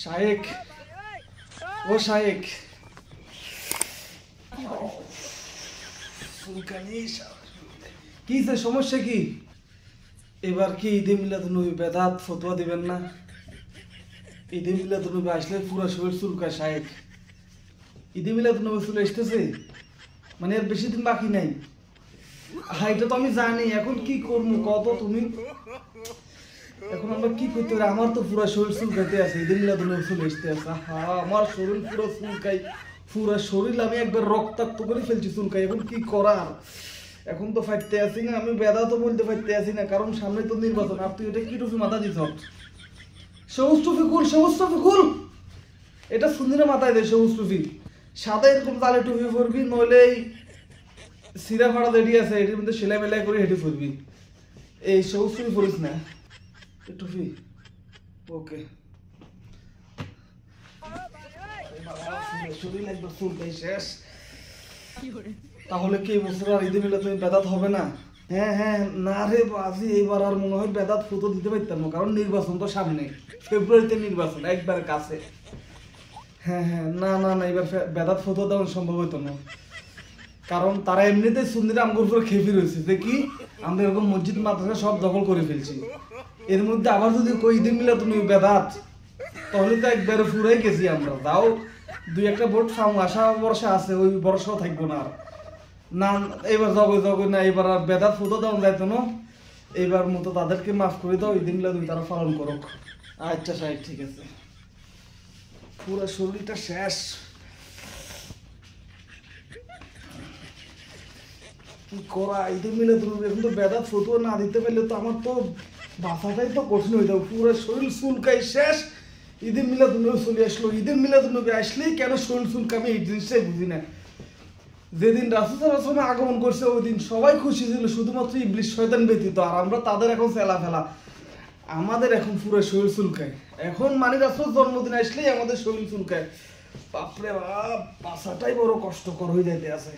শায়েক, ও শায়েক, কি যে সমস্যা কি? এবার কি ঈদে মিলাদুন্নবী বেদাত ফতোয়া দিবেন না? ঈদে মিলাদুন্নবী আসলে পুরো শরীর চুলকায় শায়েক। ঈদে মিলাদুন্নবী চলে আসতেছে, মানে এর বেশি দিন বাকি নাই। হ্যাঁ, এটা তো আমি জানি। এখন কি করবো কত তুমি? এখন আমরা কি করতে পারি? আমার তো পুরো শরীর চুলকাইতে আছে, ঈদে মিলাদুন্নবী চলে আসতে আছে। হ্যাঁ, আমার শরীর পুরো চুলকাই, পুরো শরীর আমি একবার রক্তাক্ত করে ফেলছি চুলকাই। এখন কি করার? এখন তো ফাইটতে আসি না, আমি বেদা তো বলতে ফাইটতে আসি না, কারণ সামনে তো নির্বাচন। আর তুই এটা কি টুপি মাথা দিছ? সবুজ টুপি খুল, সবুজ টুপি খুল। এটা সুন্দরে মাথায় দেয় সবুজ টুপি। সাদা এরকম তালে টুপি পরবি, নইলে এই সিরা ফাড়া যেটি আছে এটির মধ্যে সেলাই মেলাই করে হেঁটে পরবি। এই সবুজ টুপি পরিস না, এই টুপি। ওকে, শরীর একবার চুলকাই শেষ। তাহলে কি বছর আর ঈদে মিলাদ তুমি বেদাত হবে না? হ্যাঁ হ্যাঁ, না রে বাজি, এইবার আর মনে হয় বেদাত ফুটো দিতে পারতাম না, কারণ নির্বাচন তো সামনে, ফেব্রুয়ারিতে নির্বাচন একবার কাছে। হ্যাঁ হ্যাঁ, না না না, এবার বেদাত ফুটো দেওয়া সম্ভব হতো না, কারণ তারা এমনিতেই সুন্নিরা আমগুর উপরে খেপি রয়েছে যে কি আমরা এরকম মসজিদ মাদ্রাসা সব দখল করে ফেলছি। এর মধ্যে আবার যদি কই ঈদে মিলাদ তুমি বেদাত, তাহলে তো একবারে ফুরাই গেছি আমরা। তাও দুই একটা ভোট আশা ভরসা আছে, ওই ভরসাও থাকবো না আর। না, এবার জগে জগে না, এবার আর বেদাত ফুটো দেওয়া যাইতো না। এইবার মতো তাদেরকে মাফ করে দাও, ঈদে মিলাদ তারা পালন করুক। আচ্ছা সাহেব, ঠিক আছে। পুরো শরীরটা শেষ। কি করা? ঈদে মিলাদ এখন তো বেদাত ফতুয়া না দিতে পারলে তো আমার তো বাঁচাটাই তো কঠিন হয়ে যাবে। পুরো শরীর চুলকাই শেষ। ঈদে মিলাদ চলে আসলো, ঈদে মিলাদ আসলেই কেন শরীর চুলকা, আমি এই জিনিসটাই বুঝি না। যেদিন রাসূল সাল্লাল্লাহু আলাইহি ওয়াসাল্লাম আগমন করছে ওই দিন সবাই খুশি ছিল, শুধুমাত্র ইবলিস শয়তান ব্যতীত। আর আমরা তাদের এখন ফেলা ফেলা, আমাদের এখন পুরো শরীর চুলকায়। এখন মানে রাসূল জন্মদিন আসলেই আমাদের শরীর চুলকায়। বাপরে বাপ, বাঁচাটাই বড় কষ্টকর হয়ে যাইতে আছে।